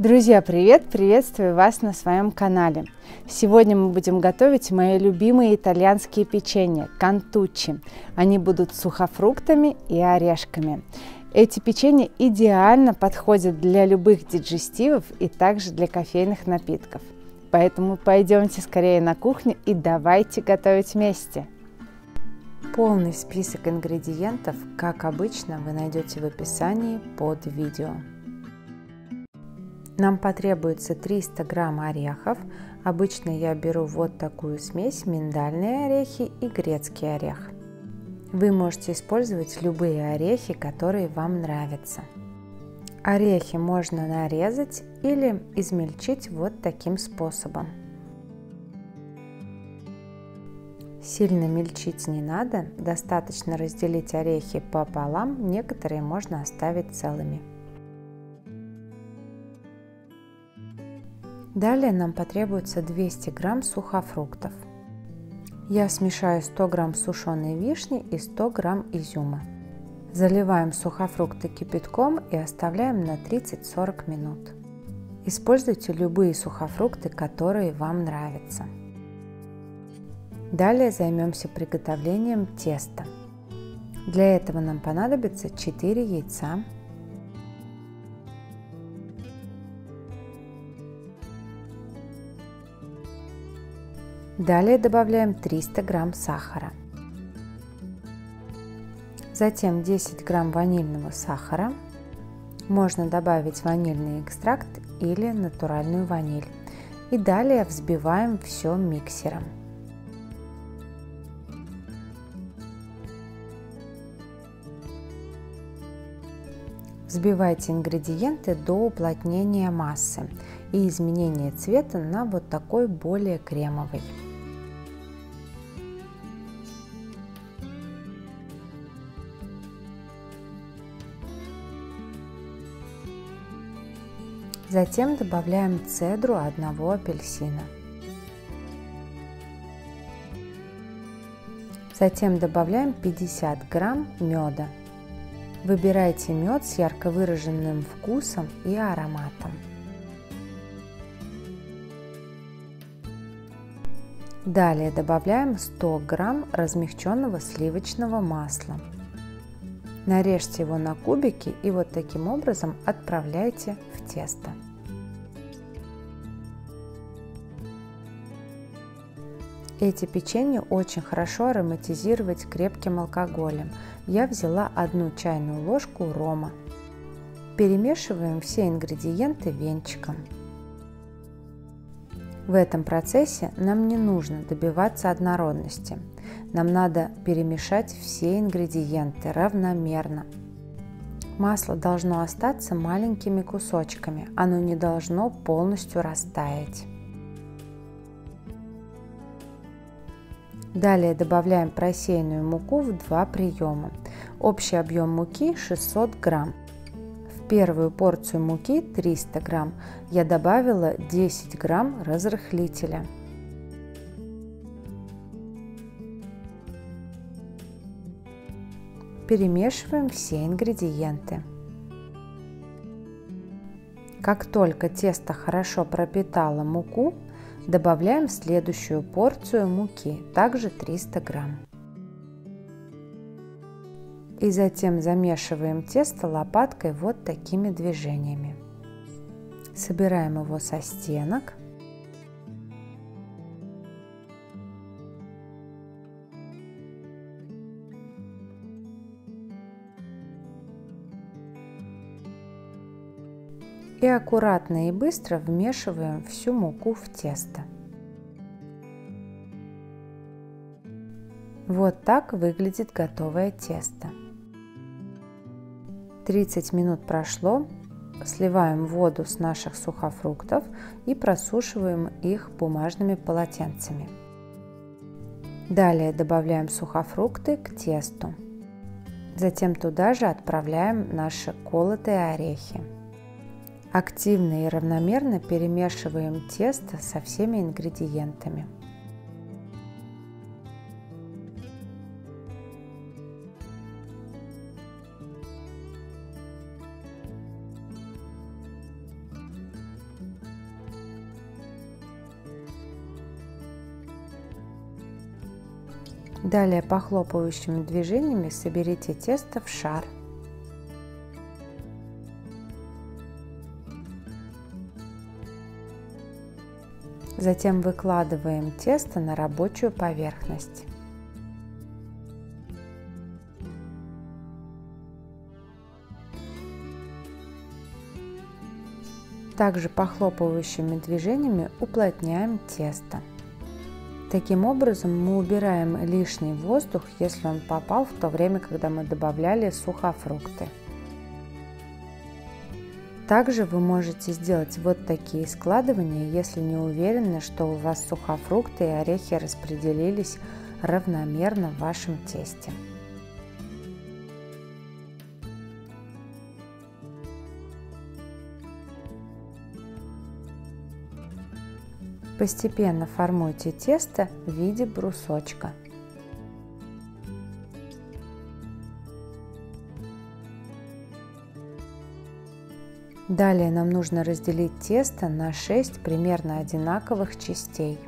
Друзья, привет! Приветствую вас на своем канале. Сегодня мы будем готовить мои любимые итальянские печенья – кантуччи. Они будут с сухофруктами и орешками. Эти печенья идеально подходят для любых диджестивов и также для кофейных напитков. Поэтому пойдемте скорее на кухню и давайте готовить вместе. Полный список ингредиентов, как обычно, вы найдете в описании под видео. Нам потребуется 300 грамм орехов. Обычно я беру вот такую смесь: миндальные орехи и грецкий орех. Вы можете использовать любые орехи, которые вам нравятся. Орехи можно нарезать или измельчить вот таким способом. Сильно мельчить не надо, достаточно разделить орехи пополам, некоторые можно оставить целыми. Далее нам потребуется 200 грамм сухофруктов. Я смешаю 100 грамм сушеной вишни и 100 грамм изюма. Заливаем сухофрукты кипятком и оставляем на 30-40 минут. Используйте любые сухофрукты, которые вам нравятся. Далее займемся приготовлением теста. Для этого нам понадобится 4 яйца, далее добавляем 300 грамм сахара, затем 10 грамм ванильного сахара, можно добавить ванильный экстракт или натуральную ваниль, и далее взбиваем все миксером. Взбивайте ингредиенты до уплотнения массы и изменения цвета на вот такой более кремовый. Затем добавляем цедру одного апельсина. Затем добавляем 50 грамм меда. Выбирайте мед с ярко выраженным вкусом и ароматом. Далее добавляем 100 грамм размягченного сливочного масла. Нарежьте его на кубики и вот таким образом отправляйте в тесто. Эти печенья очень хорошо ароматизировать крепким алкоголем. Я взяла 1 чайную ложку рома. Перемешиваем все ингредиенты венчиком. В этом процессе нам не нужно добиваться однородности. Нам надо перемешать все ингредиенты равномерно. Масло должно остаться маленькими кусочками, оно не должно полностью растаять. Далее добавляем просеянную муку в 2 приема. Общий объем муки 600 грамм. В первую порцию муки 300 грамм я добавила 10 грамм разрыхлителя. Перемешиваем все ингредиенты. Как только тесто хорошо пропитало муку, добавляем следующую порцию муки, также 300 грамм. И затем замешиваем тесто лопаткой вот такими движениями. Собираем его со стенок. И аккуратно и быстро вмешиваем всю муку в тесто. Вот так выглядит готовое тесто. 30 минут прошло. Сливаем воду с наших сухофруктов и просушиваем их бумажными полотенцами. Далее добавляем сухофрукты к тесту. Затем туда же отправляем наши колотые орехи. Активно и равномерно перемешиваем тесто со всеми ингредиентами. Далее похлопывающими движениями соберите тесто в шар. Затем выкладываем тесто на рабочую поверхность. Также похлопывающими движениями уплотняем тесто. Таким образом мы убираем лишний воздух, если он попал в то время, когда мы добавляли сухофрукты. Также вы можете сделать вот такие складывания, если не уверены, что у вас сухофрукты и орехи распределились равномерно в вашем тесте. Постепенно формуйте тесто в виде брусочка. Далее нам нужно разделить тесто на 6 примерно одинаковых частей.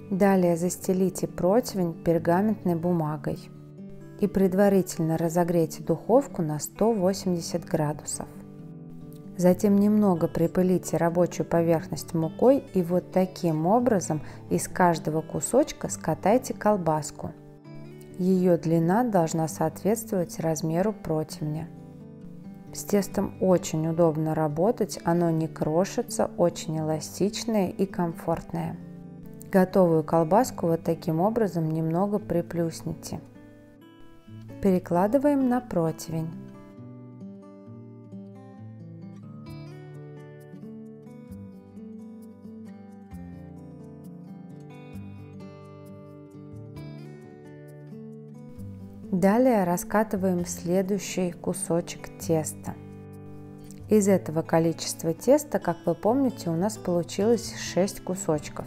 Далее застелите противень пергаментной бумагой и предварительно разогрейте духовку на 180 градусов. Затем немного припылите рабочую поверхность мукой и вот таким образом из каждого кусочка скатайте колбаску. Ее длина должна соответствовать размеру противня. С тестом очень удобно работать, оно не крошится, очень эластичное и комфортное. Готовую колбаску вот таким образом немного приплюсните. Перекладываем на противень. Далее раскатываем следующий кусочек теста. Из этого количества теста, как вы помните, у нас получилось 6 кусочков.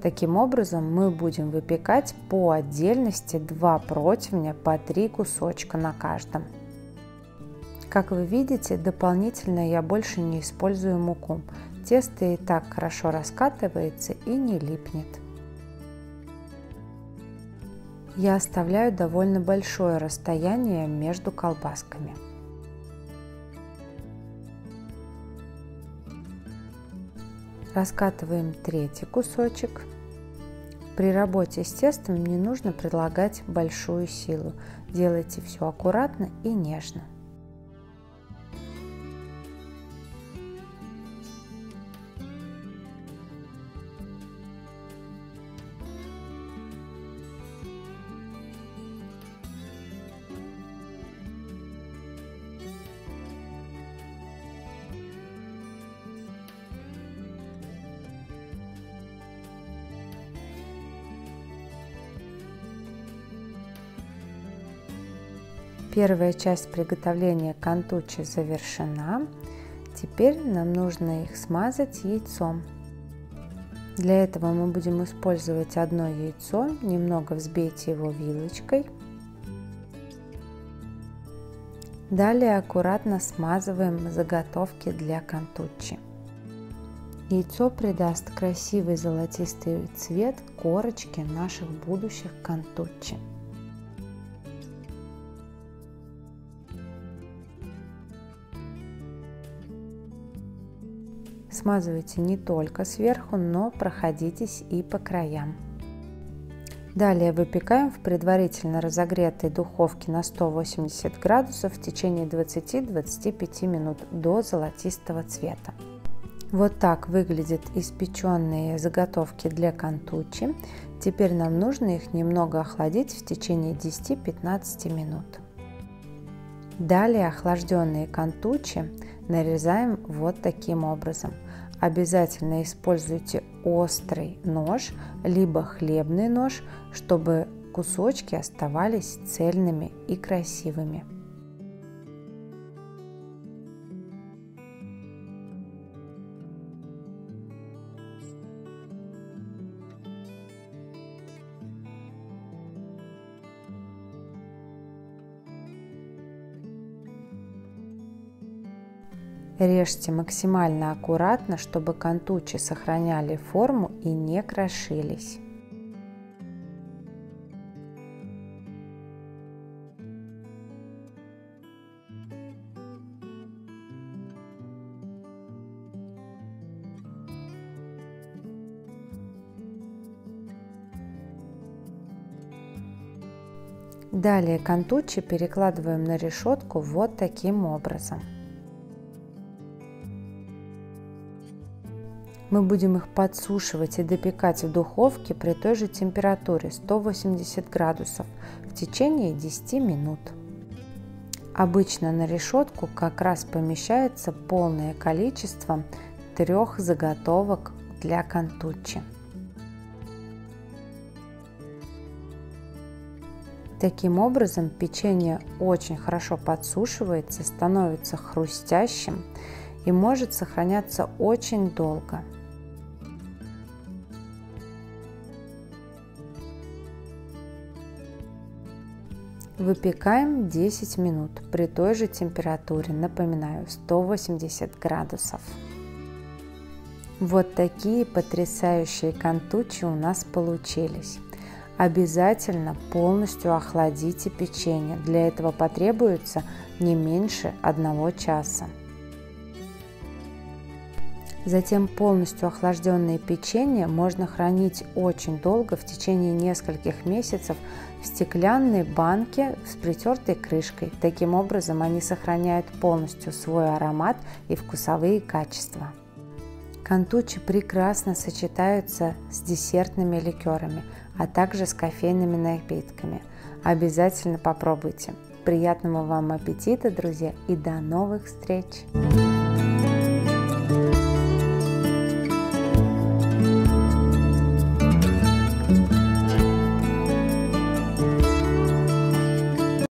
Таким образом мы будем выпекать по отдельности 2 противня по 3 кусочка на каждом. Как вы видите, дополнительно я больше не использую муку. Тесто и так хорошо раскатывается и не липнет. Я оставляю довольно большое расстояние между колбасками. Раскатываем третий кусочек. При работе с тестом не нужно прилагать большую силу. Делайте все аккуратно и нежно. Первая часть приготовления кантучи завершена. Теперь нам нужно их смазать яйцом. Для этого мы будем использовать одно яйцо, немного взбейте его вилочкой. Далее аккуратно смазываем заготовки для кантучи. Яйцо придаст красивый золотистый цвет корочке наших будущих кантучи. Смазывайте не только сверху, но проходитесь и по краям. Далее выпекаем в предварительно разогретой духовке на 180 градусов в течение 20-25 минут до золотистого цвета. Вот так выглядят испеченные заготовки для кантучи. Теперь нам нужно их немного охладить в течение 10-15 минут. Далее охлажденные кантучи нарезаем вот таким образом. Обязательно используйте острый нож, либо хлебный нож, чтобы кусочки оставались цельными и красивыми. Режьте максимально аккуратно, чтобы кантучи сохраняли форму и не крошились. Далее кантучи перекладываем на решетку вот таким образом. Мы будем их подсушивать и допекать в духовке при той же температуре 180 градусов в течение 10 минут. Обычно на решетку как раз помещается полное количество 3 заготовок для кантучи. Таким образом печенье очень хорошо подсушивается, становится хрустящим и может сохраняться очень долго. Выпекаем 10 минут при той же температуре, напоминаю, 180 градусов. Вот такие потрясающие кантучи у нас получились. Обязательно полностью охладите печенье, для этого потребуется не меньше 1 часа. Затем полностью охлажденные печенье можно хранить очень долго, в течение нескольких месяцев, в стеклянной банке с притертой крышкой. Таким образом они сохраняют полностью свой аромат и вкусовые качества. Кантучи прекрасно сочетаются с десертными ликерами, а также с кофейными напитками. Обязательно попробуйте. Приятного вам аппетита, друзья, и до новых встреч!